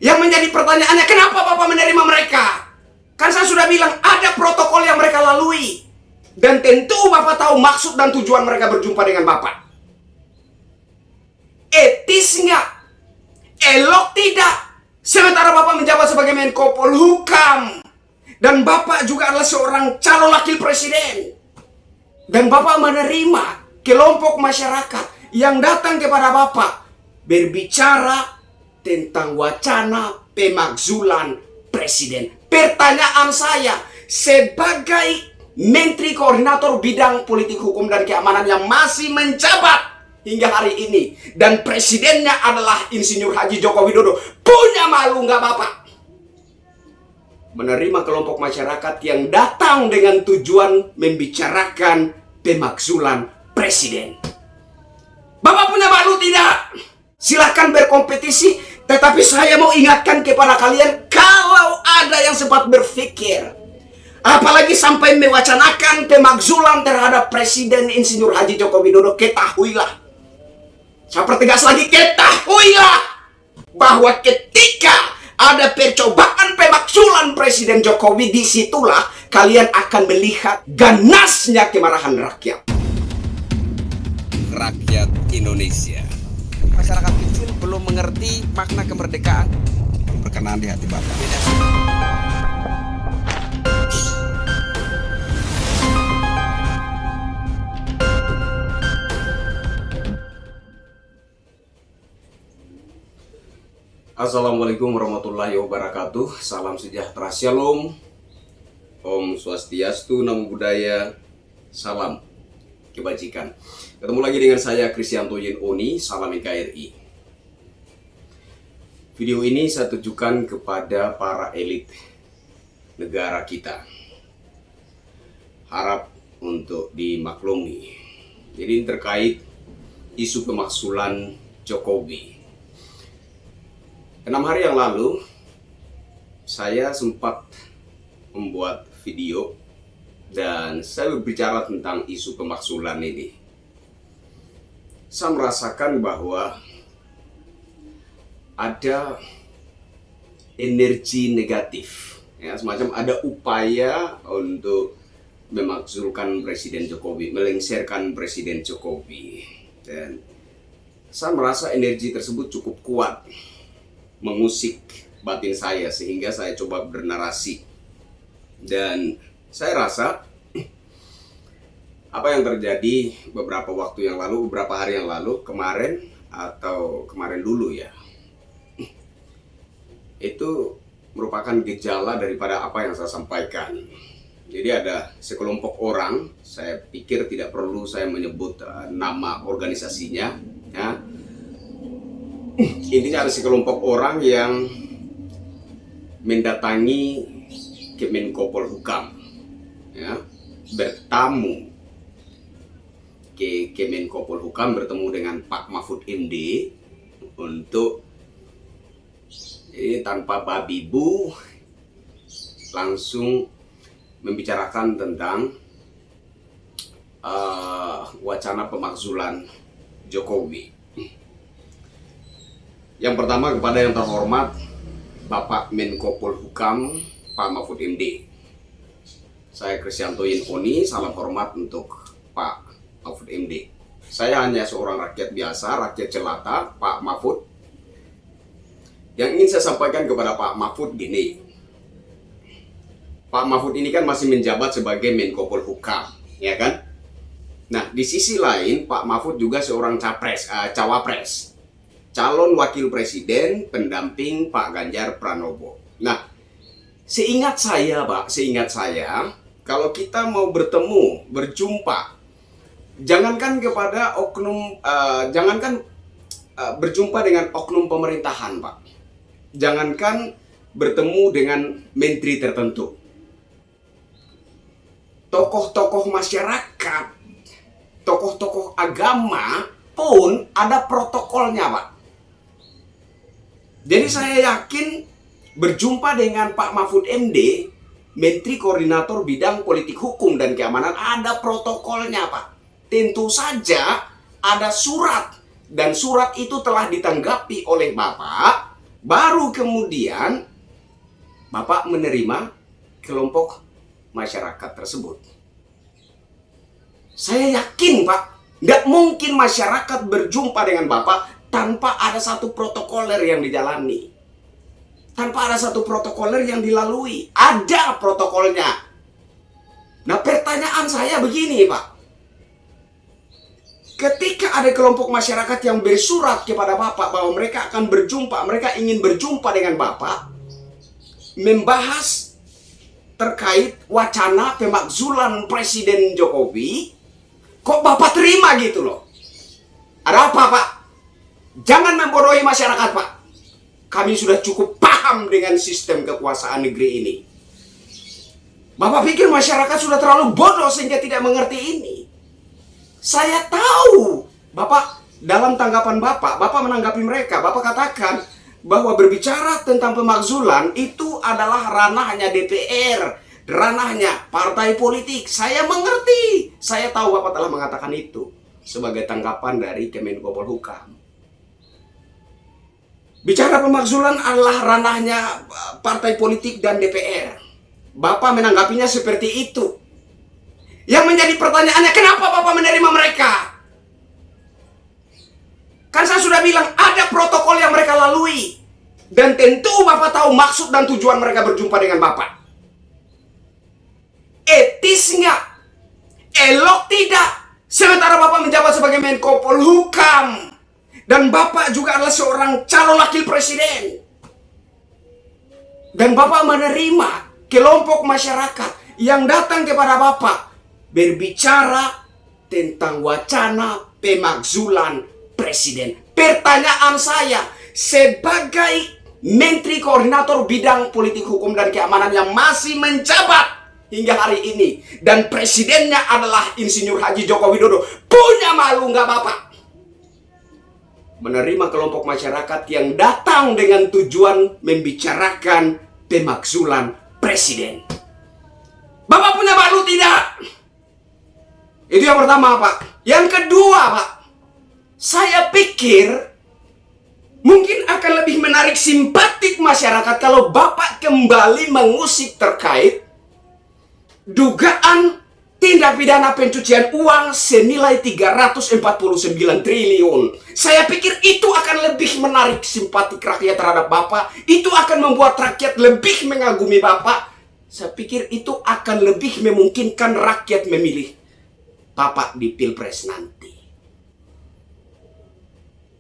Yang menjadi pertanyaannya, kenapa Bapak menerima mereka? Kan saya sudah bilang, ada protokol yang mereka lalui. Dan tentu Bapak tahu maksud dan tujuan mereka berjumpa dengan Bapak. Etis nggak? Elok tidak? Sementara Bapak menjabat sebagai Menko Polhukam. Dan Bapak juga adalah seorang calon wakil presiden. Dan Bapak menerima kelompok masyarakat yang datang kepada Bapak berbicara tentang wacana pemakzulan presiden. Pertanyaan saya, sebagai Menteri Koordinator Bidang Politik Hukum dan Keamanan yang masih menjabat hingga hari ini, dan presidennya adalah Insinyur Haji Joko Widodo, punya malu nggak Bapak menerima kelompok masyarakat yang datang dengan tujuan membicarakan pemakzulan presiden? Bapak punya malu tidak? Silahkan berkompetisi, tetapi saya mau ingatkan kepada kalian, kalau ada yang sempat berpikir, apalagi sampai mewacanakan pemakzulan terhadap Presiden Insinyur Haji Joko Widodo, ketahuilah, saya pertegas lagi, ketahuilah bahwa ketika ada percobaan pemakzulan Presiden Jokowi, disitulah kalian akan melihat ganasnya kemarahan rakyat. Rakyat Indonesia, masyarakat kecil belum mengerti makna kemerdekaan. Berkenan di hati Bapak. Assalamualaikum warahmatullahi wabarakatuh. Salam sejahtera, shalom, Om Swastiastu, Namo Buddhaya, salam kebajikan. Ketemu lagi dengan saya Kristianto Yen Oni, salam NKRI. Video ini saya tujukan kepada para elit negara kita. Harap untuk dimaklumi. Jadi terkait isu pemakzulan Jokowi. 6 hari yang lalu, saya sempat membuat video dan saya berbicara tentang isu pemakzulan ini. Saya merasakan bahwa ada energi negatif, ya, semacam ada upaya untuk memakzulkan Presiden Jokowi, melengsarkan Presiden Jokowi. Dan saya merasa energi tersebut cukup kuat mengusik batin saya, sehingga saya coba bernarasi. Dan saya rasa apa yang terjadi beberapa waktu yang lalu, beberapa hari yang lalu, kemarin dulu ya, itu merupakan gejala daripada apa yang saya sampaikan. Jadi ada sekelompok orang, saya pikir tidak perlu saya menyebut nama organisasinya, ya. Intinya ada sekelompok orang yang mendatangi Kemenko Polhukam, ya, bertamu ke Kemenko Polhukam, bertemu dengan Pak Mahfud MD untuk tanpa babi bu langsung membicarakan tentang wacana pemakzulan Jokowi. Yang pertama, kepada yang terhormat Bapak Menko Polhukam Pak Mahfud MD, saya Kristianto Yen Oni, salam hormat untuk Pak Mahfud MD. Saya hanya seorang rakyat biasa, rakyat jelata, Pak Mahfud. Yang ingin saya sampaikan kepada Pak Mahfud gini, Pak Mahfud ini kan masih menjabat sebagai Menko Polhukam, ya kan? Nah, di sisi lain Pak Mahfud juga seorang cawapres, calon wakil presiden pendamping Pak Ganjar Pranowo. Nah, seingat saya, kalau kita mau berjumpa, jangankan kepada berjumpa dengan oknum pemerintahan, Pak. Jangankan bertemu dengan menteri tertentu. Tokoh-tokoh masyarakat, tokoh-tokoh agama pun ada protokolnya, Pak. Jadi saya yakin berjumpa dengan Pak Mahfud MD, Menteri Koordinator Bidang Politik Hukum dan Keamanan, ada protokolnya, Pak. Tentu saja ada surat, dan surat itu telah ditanggapi oleh Bapak baru kemudian Bapak menerima kelompok masyarakat tersebut. Saya yakin Pak, nggak mungkin masyarakat berjumpa dengan Bapak tanpa ada satu protokoler yang dijalani. Tanpa ada satu protokoler yang dilalui. Ada protokolnya. Nah, pertanyaan saya begini Pak. Ketika ada kelompok masyarakat yang bersurat kepada Bapak bahwa mereka akan berjumpa, mereka ingin berjumpa dengan Bapak, membahas terkait wacana pemakzulan Presiden Jokowi, kok Bapak terima gitu loh? Ada apa Pak? Jangan membodohi masyarakat Pak. Kami sudah cukup paham dengan sistem kekuasaan negeri ini. Bapak pikir masyarakat sudah terlalu bodoh sehingga tidak mengerti ini. Saya tahu Bapak, dalam tanggapan Bapak menanggapi mereka, Bapak katakan bahwa berbicara tentang pemakzulan itu adalah ranahnya DPR, ranahnya partai politik. Saya mengerti. Saya tahu Bapak telah mengatakan itu sebagai tanggapan dari Kemenko Polhukam. Bicara pemakzulan adalah ranahnya partai politik dan DPR. Bapak menanggapinya seperti itu. Yang menjadi pertanyaannya, kenapa Bapak menerima mereka? Kan saya sudah bilang ada protokol yang mereka lalui. Dan tentu Bapak tahu maksud dan tujuan mereka berjumpa dengan Bapak. Etis nggak? Elok tidak? Sementara Bapak menjabat sebagai Menko Polhukam. Dan Bapak juga adalah seorang calon wakil presiden. Dan Bapak menerima kelompok masyarakat yang datang kepada Bapak berbicara tentang wacana pemakzulan presiden. Pertanyaan saya, sebagai Menteri Koordinator Bidang Politik Hukum dan Keamanan yang masih menjabat hingga hari ini, dan presidennya adalah Insinyur Haji Joko Widodo, punya malu nggak Bapak menerima kelompok masyarakat yang datang dengan tujuan membicarakan pemakzulan presiden? Bapak punya malu tidak? Itu yang pertama Pak. Yang kedua Pak, saya pikir mungkin akan lebih menarik simpatik masyarakat kalau Bapak kembali mengusik terkait dugaan tindak pidana pencucian uang senilai 349 triliun. Saya pikir itu akan lebih menarik simpatik rakyat terhadap Bapak. Itu akan membuat rakyat lebih mengagumi Bapak. Saya pikir itu akan lebih memungkinkan rakyat memilih Bapak di Pilpres nanti.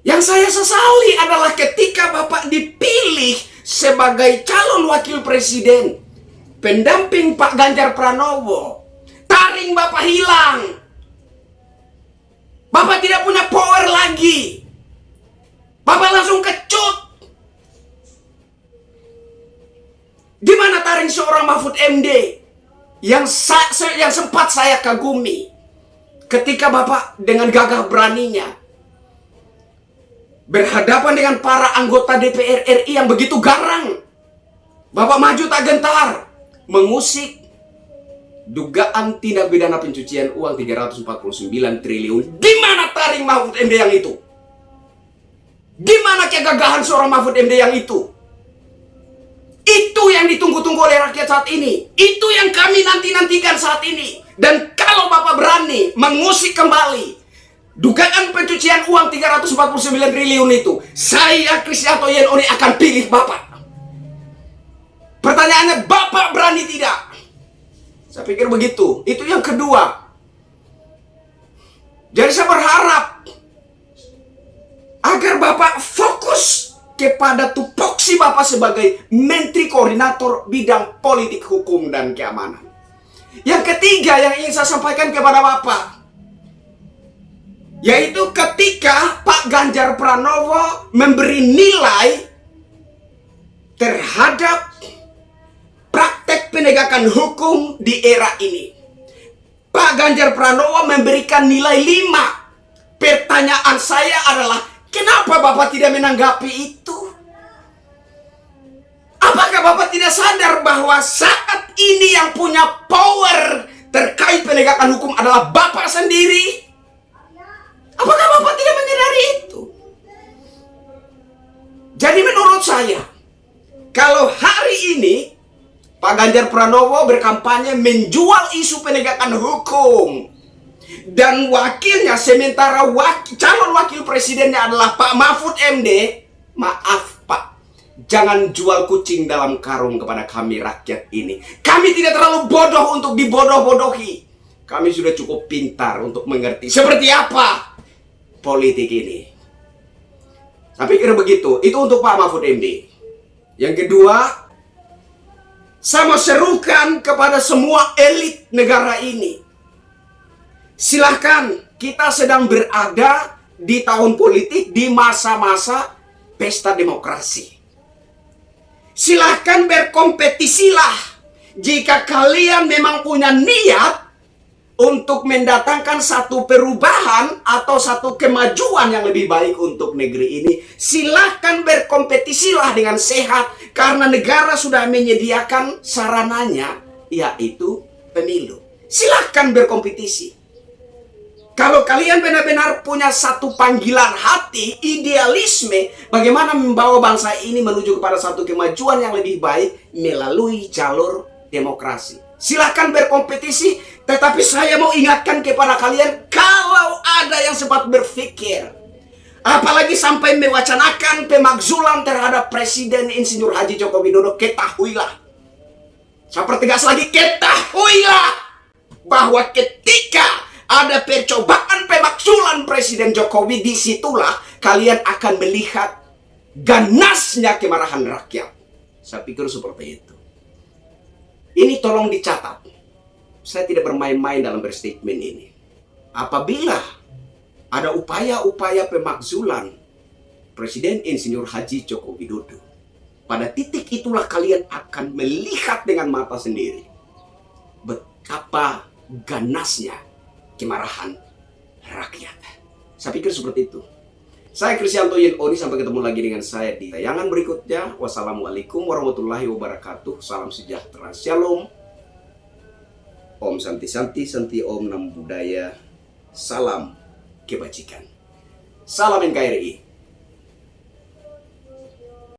Yang saya sesali adalah ketika Bapak dipilih sebagai calon wakil presiden, pendamping Pak Ganjar Pranowo, taring Bapak hilang. Bapak tidak punya power lagi. Bapak langsung kecut. Di mana taring seorang Mahfud MD yang sempat saya kagumi ketika Bapak dengan gagah beraninya berhadapan dengan para anggota DPR RI yang begitu garang. Bapak maju tak gentar mengusik dugaan tindak pidana pencucian uang 349 triliun. Di mana taring Mahfud MD yang itu? Di mana kegagahan seorang Mahfud MD yang itu? Itu yang ditunggu-tunggu oleh rakyat saat ini. Itu yang kami nanti-nantikan saat ini. Dan kalau Bapak berani mengusik kembali dugaan pencucian uang 349 triliun itu, saya Kristianto Yenoni akan pilih Bapak. Pertanyaannya, Bapak berani tidak? Saya pikir begitu. Itu yang kedua. Jadi saya berharap agar Bapak fokus kepada tupoksi Bapak sebagai Menteri Koordinator Bidang Politik Hukum dan Keamanan. Yang ketiga yang ingin saya sampaikan kepada Bapak, yaitu ketika Pak Ganjar Pranowo memberi nilai terhadap praktek penegakan hukum di era ini. Pak Ganjar Pranowo memberikan nilai 5. Pertanyaan saya adalah, kenapa Bapak tidak menanggapi itu? Apakah Bapak tidak sadar bahwa saat ini yang punya power terkait penegakan hukum adalah Bapak sendiri? Apakah Bapak tidak menyadari itu? Jadi menurut saya, kalau hari ini Pak Ganjar Pranowo berkampanye menjual isu penegakan hukum, dan wakilnya sementara calon wakil presidennya adalah Pak Mahfud MD, maaf Pak, jangan jual kucing dalam karung kepada kami rakyat ini. Kami tidak terlalu bodoh untuk dibodoh-bodohi. Kami sudah cukup pintar untuk mengerti seperti apa politik ini. Saya pikir begitu. Itu untuk Pak Mahfud MD. Yang kedua, saya mau serukan kepada semua elit negara ini. Silahkan, kita sedang berada di tahun politik, di masa-masa pesta demokrasi. Silahkan berkompetisilah. Jika kalian memang punya niat untuk mendatangkan satu perubahan atau satu kemajuan yang lebih baik untuk negeri ini, silahkan berkompetisilah dengan sehat, karena negara sudah menyediakan sarananya, yaitu pemilu. Silahkan berkompetisi. Kalau kalian benar-benar punya satu panggilan hati, idealisme, bagaimana membawa bangsa ini menuju kepada satu kemajuan yang lebih baik melalui jalur demokrasi, silahkan berkompetisi. Tetapi saya mau ingatkan kepada kalian, kalau ada yang sempat berpikir, apalagi sampai mewacanakan pemakzulan terhadap Presiden Insinyur Haji Joko Widodo, ketahuilah, saya pertegas lagi, ketahuilah bahwa ketika ada percobaan pemakzulan Presiden Jokowi, disitulah kalian akan melihat ganasnya kemarahan rakyat. Saya pikir seperti itu. Ini tolong dicatat. Saya tidak bermain-main dalam berstatement ini. Apabila ada upaya-upaya pemakzulan Presiden Insinyur Haji Joko Widodo, pada titik itulah kalian akan melihat dengan mata sendiri betapa ganasnya kemarahan rakyat. Saya pikir seperti itu. Saya Kristianto Yinoni, sampai ketemu lagi dengan saya di tayangan berikutnya. Wassalamualaikum warahmatullahi wabarakatuh. Salam sejahtera, shalom. Om Santi Santi Santi Om Nam Budaya. Salam kebajikan. Salam NKRI.